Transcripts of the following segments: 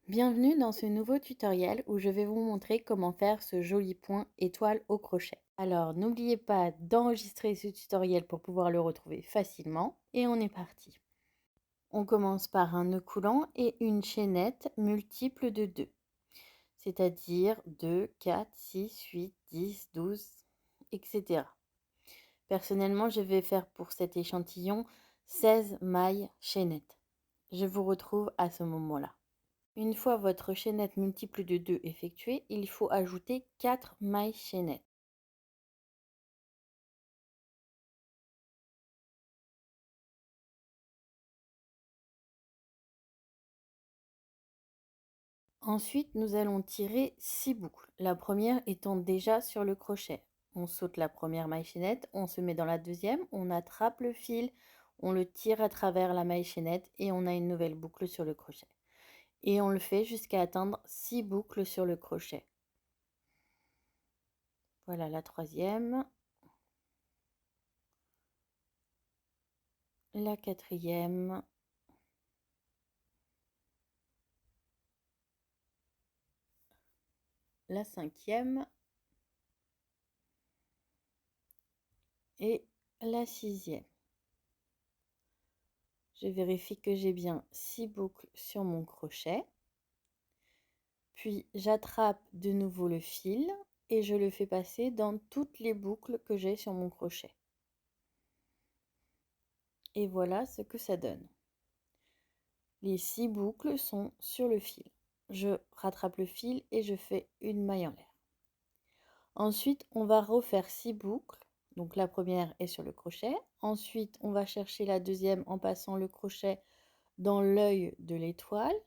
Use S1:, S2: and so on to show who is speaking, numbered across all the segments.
S1: Bienvenue dans ce nouveau tutoriel où je vais vous montrer comment faire ce joli point étoile au crochet. Alors n'oubliez pas d'enregistrer ce tutoriel pour pouvoir le retrouver facilement et on est parti. On commence par un nœud coulant et une chaînette multiple de 2, c'est-à-dire 2, 4, 6, 8, 10, 12, etc. Personnellement, je vais faire pour cet échantillon 16 mailles chaînettes. Je vous retrouve à ce moment-là. Une fois votre chaînette multiple de 2 effectuée, il faut ajouter 4 mailles chaînettes. Ensuite, nous allons tirer 6 boucles, la première étant déjà sur le crochet. On saute la première maille chaînette, on se met dans la deuxième, on attrape le fil, on le tire à travers la maille chaînette et on a une nouvelle boucle sur le crochet. Et on le fait jusqu'à atteindre 6 boucles sur le crochet. Voilà la troisième, la quatrième, la cinquième et la sixième. Je vérifie que j'ai bien 6 boucles sur mon crochet. Puis j'attrape de nouveau le fil et je le fais passer dans toutes les boucles que j'ai sur mon crochet. Et voilà ce que ça donne. Les 6 boucles sont sur le fil. Je rattrape le fil et je fais une maille en l'air. Ensuite, on va refaire 6 boucles. Donc la première est sur le crochet. Ensuite, on va chercher la deuxième en passant le crochet dans l'œil de l'étoile.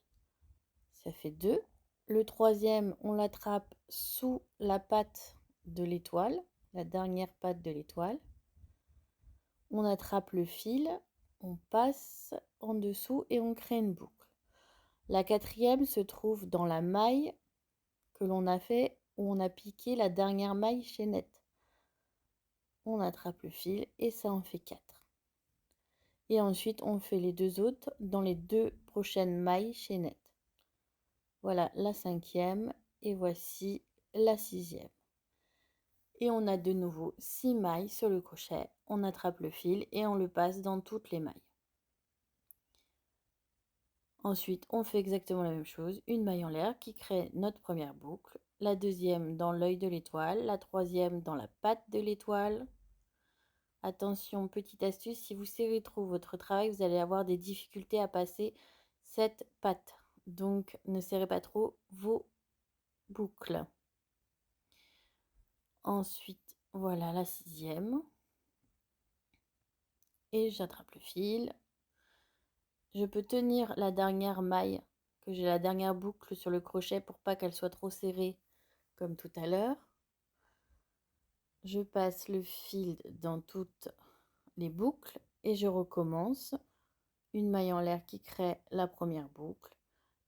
S1: Ça fait 2. Le troisième, on l'attrape sous la patte de l'étoile, la dernière patte de l'étoile. On attrape le fil, on passe en dessous et on crée une boucle. La quatrième se trouve dans la maille que l'on a fait où on a piqué la dernière maille chaînette. On attrape le fil et ça en fait 4. Et ensuite, on fait les deux autres dans les 2 prochaines mailles chaînettes. Voilà la cinquième et voici la sixième. Et on a de nouveau 6 mailles sur le crochet. On attrape le fil et on le passe dans toutes les mailles. Ensuite, on fait exactement la même chose. Une maille en l'air qui crée notre première boucle. La deuxième dans l'œil de l'étoile. La troisième dans la patte de l'étoile. Attention, petite astuce, si vous serrez trop votre travail, vous allez avoir des difficultés à passer cette patte. Donc, ne serrez pas trop vos boucles. Ensuite, voilà la sixième. Et j'attrape le fil. Je peux tenir la dernière maille, que j'ai la dernière boucle sur le crochet pour pas qu'elle soit trop serrée comme tout à l'heure. Je passe le fil dans toutes les boucles et je recommence. Une maille en l'air qui crée la première boucle,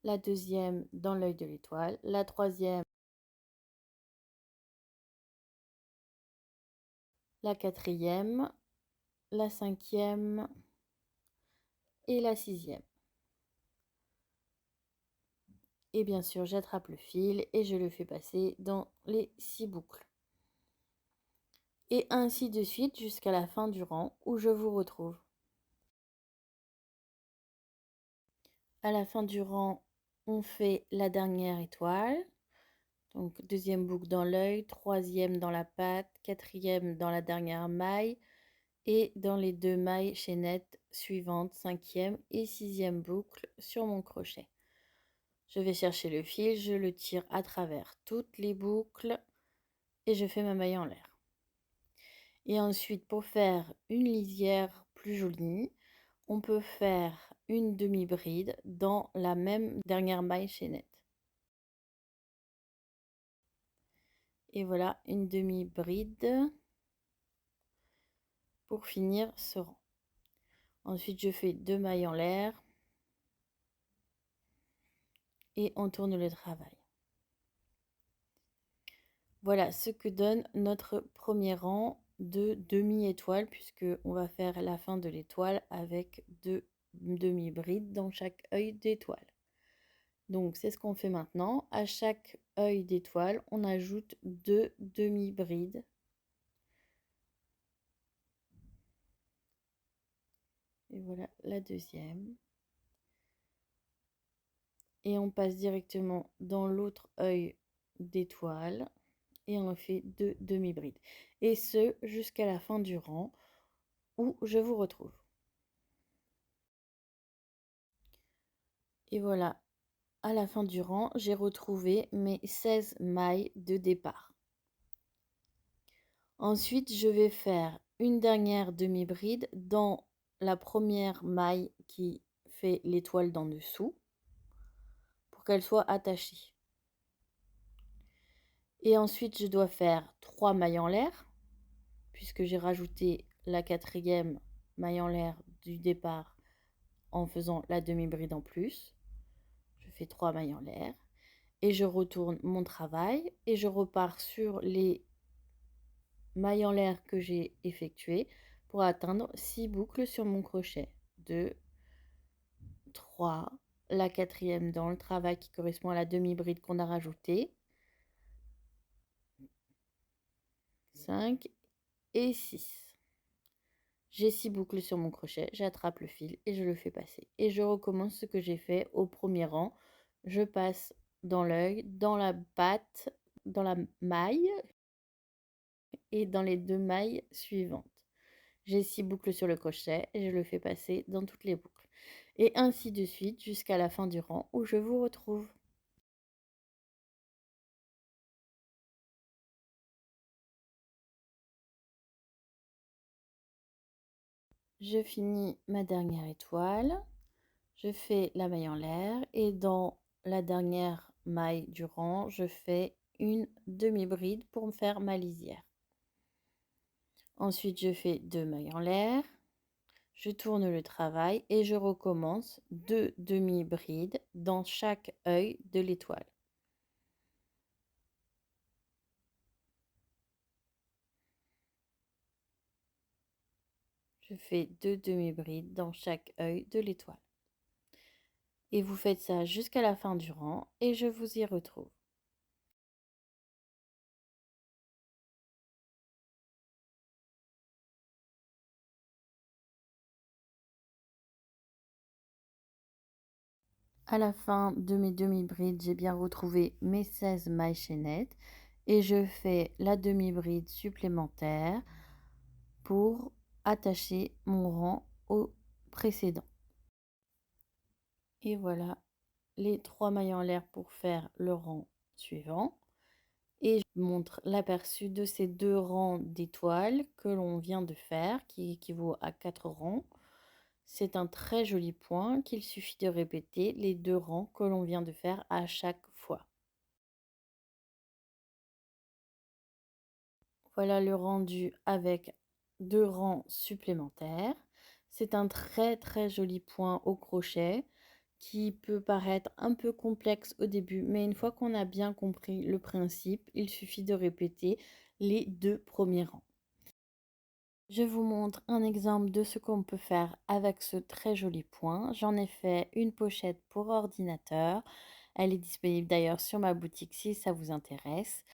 S1: la deuxième dans l'œil de l'étoile, la troisième, la quatrième, la cinquième et la sixième. Et bien sûr, j'attrape le fil et je le fais passer dans les 6 boucles. Et ainsi de suite jusqu'à la fin du rang où je vous retrouve. À la fin du rang, on fait la dernière étoile. Donc deuxième boucle dans l'œil, troisième dans la patte, quatrième dans la dernière maille et dans les 2 mailles chaînettes suivantes, cinquième et sixième boucle sur mon crochet. Je vais chercher le fil, je le tire à travers toutes les boucles et je fais ma maille en l'air. Et ensuite, pour faire une lisière plus jolie, on peut faire une demi-bride dans la même dernière maille chaînette. Et voilà une demi-bride pour finir ce rang. Ensuite, je fais 2 mailles en l'air et on tourne le travail. Voilà ce que donne notre premier rang de demi-étoile puisque on va faire la fin de l'étoile avec 2 demi-brides dans chaque œil d'étoile. Donc c'est ce qu'on fait maintenant. À chaque œil d'étoile, on ajoute 2 demi-brides. Et voilà la deuxième. Et on passe directement dans l'autre œil d'étoile et on fait 2 demi-brides. Et ce, jusqu'à la fin du rang où je vous retrouve. Et voilà, à la fin du rang, j'ai retrouvé mes 16 mailles de départ. Ensuite, je vais faire une dernière demi-bride dans la première maille qui fait l'étoile d'en dessous pour qu'elle soit attachée. Et ensuite, je dois faire 3 mailles en l'air puisque j'ai rajouté la quatrième maille en l'air du départ en faisant la demi-bride en plus. Je fais 3 mailles en l'air et je retourne mon travail et je repars sur les mailles en l'air que j'ai effectuées pour atteindre 6 boucles sur mon crochet. 2, 3, la quatrième dans le travail qui correspond à la demi-bride qu'on a rajoutée, 5 et 6. J'ai 6 boucles sur mon crochet, j'attrape le fil et je le fais passer. Et je recommence ce que j'ai fait au premier rang. Je passe dans l'œil, dans la patte, dans la maille et dans les 2 mailles suivantes. J'ai 6 boucles sur le crochet et je le fais passer dans toutes les boucles. Et ainsi de suite jusqu'à la fin du rang où je vous retrouve. Je finis ma dernière étoile, je fais la maille en l'air et dans la dernière maille du rang, je fais une demi-bride pour me faire ma lisière. Ensuite, je fais 2 mailles en l'air, je tourne le travail et je recommence 2 demi-brides dans chaque œil de l'étoile. Je fais 2 demi-brides dans chaque œil de l'étoile. Et vous faites ça jusqu'à la fin du rang et je vous y retrouve. À la fin de mes demi-brides, j'ai bien retrouvé mes 16 mailles chaînettes et je fais la demi-bride supplémentaire pour attacher mon rang au précédent. Et voilà les 3 mailles en l'air pour faire le rang suivant. Et je montre l'aperçu de ces 2 rangs d'étoiles que l'on vient de faire, qui équivaut à 4 rangs. C'est un très joli point qu'il suffit de répéter les 2 rangs que l'on vient de faire à chaque fois. Voilà le rendu avec 2 rangs supplémentaires. C'est un très joli point au crochet qui peut paraître un peu complexe au début, mais une fois qu'on a bien compris le principe, il suffit de répéter les 2 premiers rangs. Je vous montre un exemple de ce qu'on peut faire avec ce très joli point. J'en ai fait une pochette pour ordinateur. Elle est disponible d'ailleurs sur ma boutique si ça vous intéresse.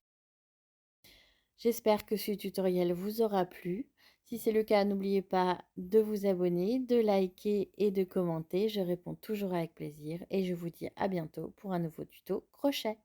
S1: J'espère que ce tutoriel vous aura plu. Si c'est le cas, n'oubliez pas de vous abonner, de liker et de commenter. Je réponds toujours avec plaisir et je vous dis à bientôt pour un nouveau tuto crochet.